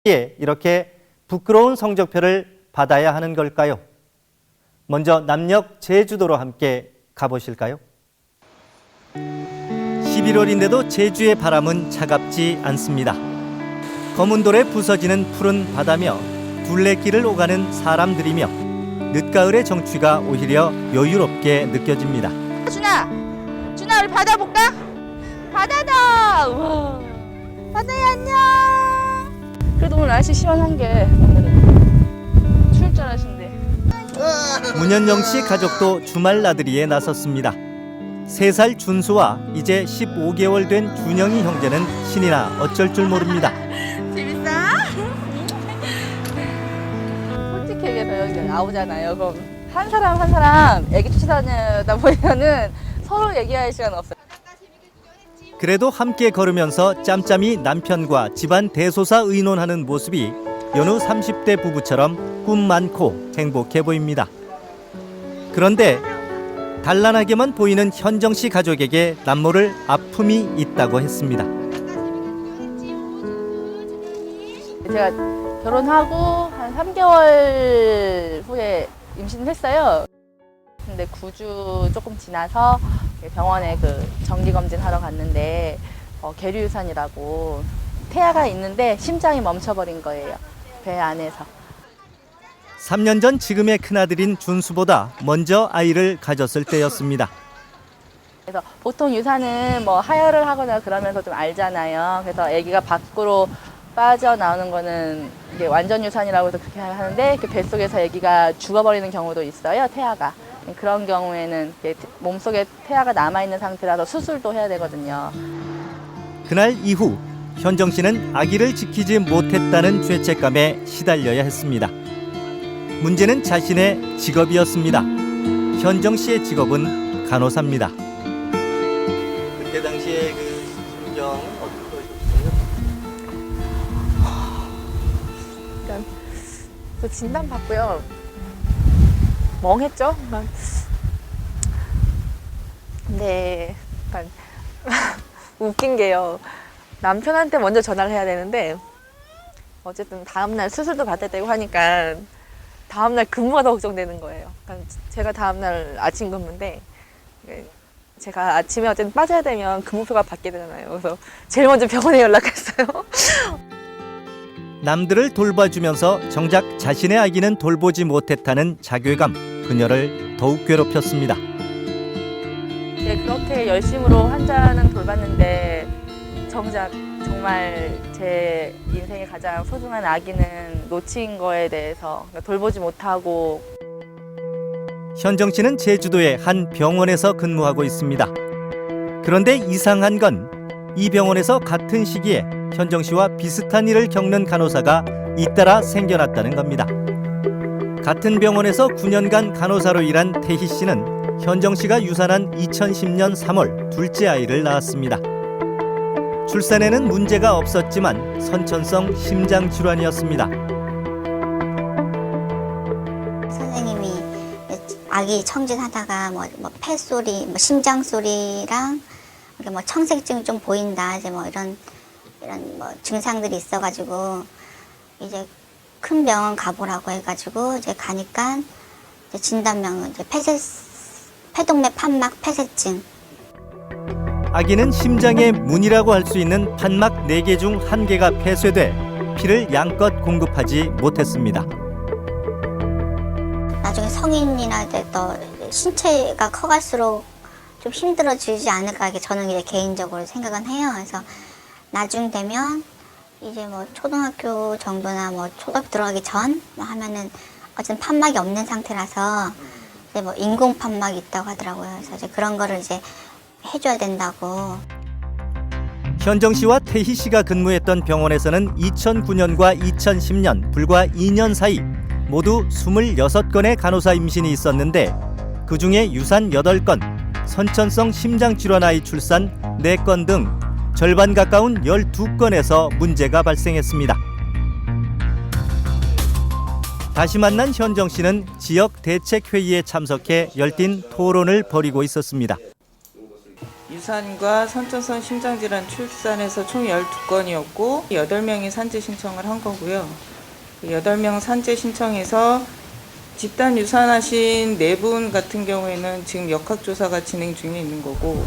이렇게 부끄러운 성적표를 받아야 하는 걸까요? 먼저 남녘 제주도로 함께 가보실까요? 11월인데도 제주의 바람은 차갑지 않습니다. 검은 돌에 부서지는 푸른 바다며 둘레길을 오가는 사람들이며 늦가을의 정취가 오히려 여유롭게 느껴집니다. 준아 우리 바다 볼까? 바다다! 우와. 바다야 안녕! 그래도 오늘 날씨 시원한 게 오늘은 추울 줄 알았는데. 문현영 씨 가족도 주말 나들이에 나섰습니다. 3살 준수와 이제 15개월 된 준영이 형제는 신이나 어쩔 줄 모릅니다. 재밌어? 솔직히 얘기해서 여기 나오잖아요. 그럼 한 사람 애기 쫓아다니다 보면은 서로 얘기할 시간 없어요. 그래도 함께 걸으면서 짬짬이 남편과 집안 대소사 의논하는 모습이 여느 30대 부부처럼 꿈 많고 행복해 보입니다. 그런데 단란하게만 보이는 현정 씨 가족에게 남모를 아픔이 있다고 했습니다. 제가 결혼하고 한 3개월 후에 임신을 했어요. 근데 9주 조금 지나서 병원에 그 정기검진 하러 갔는데 계류유산이라고 태아가 있는데 심장이 멈춰버린 거예요. 배 안에서. 3년 전 지금의 큰아들인 준수보다 먼저 아이를 가졌을 때였습니다. 그래서 보통 유산은 뭐 하혈을 하거나 그러면서 좀 알잖아요. 그래서 아기가 밖으로 빠져나오는 거는 이게 완전 유산이라고 해서 그렇게 하는데 그 뱃속에서 아기가 죽어버리는 경우도 있어요, 태아가. 그런 경우에는 몸속에 태아가 남아있는 상태라서 수술도 해야 되거든요. 그날 이후 현정 씨는 아기를 지키지 못했다는 죄책감에 시달려야 했습니다. 문제는 자신의 직업이었습니다. 현정 씨의 직업은 간호사입니다. 그때 당시에 그 심정은 어떠셨어요? 일단 저 진단 받고요. 멍했죠? 근데 약간 웃긴 게요. 남편한테 먼저 전화를 해야 되는데 어쨌든 다음날 수술도 받아야 되고 하니까 다음날 근무가 더 걱정되는 거예요. 그러니까 제가 다음날 아침 근무인데 제가 아침에 어쨌든 빠져야 되면 근무표가 받게 되잖아요. 그래서 제일 먼저 병원에 연락했어요. 남들을 돌봐주면서 정작 자신의 아기는 돌보지 못했다는 자괴감, 그녀를 더욱 괴롭혔습니다. 네, 그렇게 열심으로 환자는 돌봤는데 정작 정말 제 인생의 가장 소중한 아기는 놓친 거에 대해서 돌보지 못하고. 현정 씨는 제주도의 한 병원에서 근무하고 있습니다. 그런데 이상한 건 이 병원에서 같은 시기에 현정 씨와 비슷한 일을 겪는 간호사가 잇따라 생겨났다는 겁니다. 같은 병원에서 9년간 간호사로 일한 태희 씨는 현정 씨가 유산한 2010년 3월 둘째 아이를 낳았습니다. 출산에는 문제가 없었지만 선천성 심장 질환이었습니다. 선생님이 아기 청진하다가 뭐 폐소리, 심장 소리랑 뭐 청색증이 좀 보인다, 이제 뭐 이런 뭐 증상들이 있어가지고 이제 큰 병원 가보라고 해가지고 이제 가니까 이제 진단명은 이제 폐동맥 판막 폐쇄증. 아기는 심장의 문이라고 할 수 있는 판막 4개 중 1개가 폐쇄돼 피를 양껏 공급하지 못했습니다. 나중에 성인이나 또 신체가 커갈수록 좀 힘들어지지 않을까, 이게 저는 이제 개인적으로 생각은 해요. 그래서 나중 되면 이제 뭐 초등학교 정도나 뭐 초등학교 들어가기 전 하면은 어쨌든 판막이 없는 상태라서 이제 뭐 인공 판막이 있다고 하더라고요. 그래서 이제 그런 거를 이제 해줘야 된다고. 현정 씨와 태희 씨가 근무했던 병원에서는 2009년과 2010년 불과 2년 사이 모두 26건의 간호사 임신이 있었는데 그중에 유산 8건, 선천성 심장질환 아이 출산 4건 등 절반 가까운 12건에서 문제가 발생했습니다. 다시 만난 현정 씨는 지역 대책회의에 참석해 열띤 토론을 벌이고 있었습니다. 유산과 선천성 심장질환 출산에서 총 12건이었고 8명이 산재 신청을 한 거고요. 8명 산재 신청에서 집단 유산하신 4분 같은 경우에는 지금 역학조사가 진행 중에 있는 거고